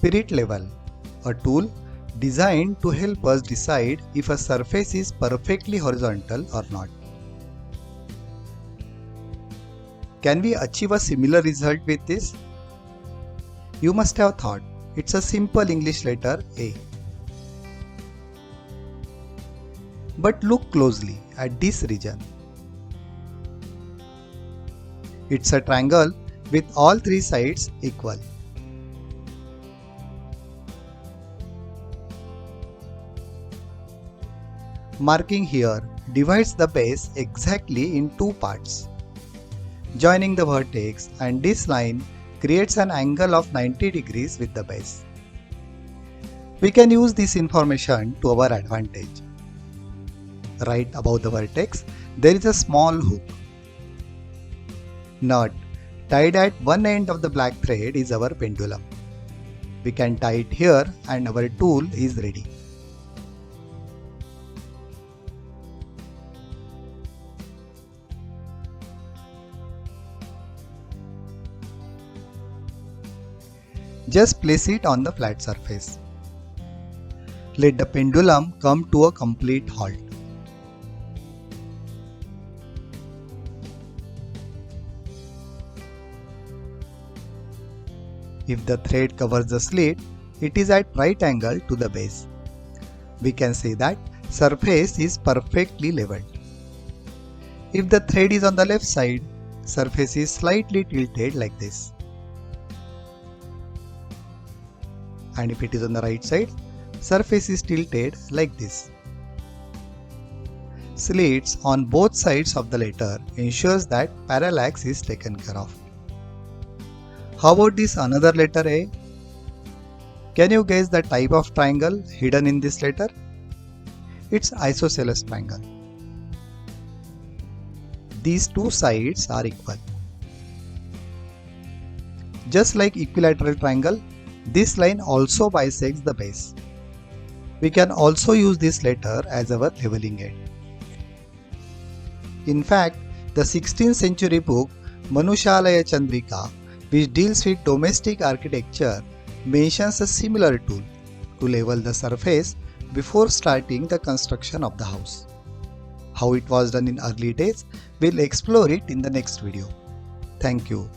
Spirit level, a tool designed to help us decide if a surface is perfectly horizontal or not. Can we achieve a similar result with this? You must have thought it's a simple English letter A. But look closely at this region. It's a triangle with all three sides equal. Marking here divides the base exactly in two parts. Joining the vertex and this line creates an angle of 90 degrees with the base. We can use this information to our advantage. Right above the vertex, there is a small hook. Nut tied at one end of the black thread is our pendulum. We can tie it here and our tool is ready. Just place it on the flat surface. Let the pendulum come to a complete halt. If the thread covers the slit, it is at right angle to the base. We can say that surface is perfectly leveled. If the thread is on the left side, surface is slightly tilted like this. And if it is on the right side, surface is tilted like this. Slits on both sides of the letter ensures that parallax is taken care of. How about this another letter A? Can you guess the type of triangle hidden in this letter? It's isosceles triangle. These two sides are equal. Just like equilateral triangle, this line also bisects the base. We can also use this letter as our leveling edge. In fact, the 16th century book Manushalaya Chandrika, which deals with domestic architecture, mentions a similar tool to level the surface before starting the construction of the house. How it was done in early days, we'll explore it in the next video. Thank you.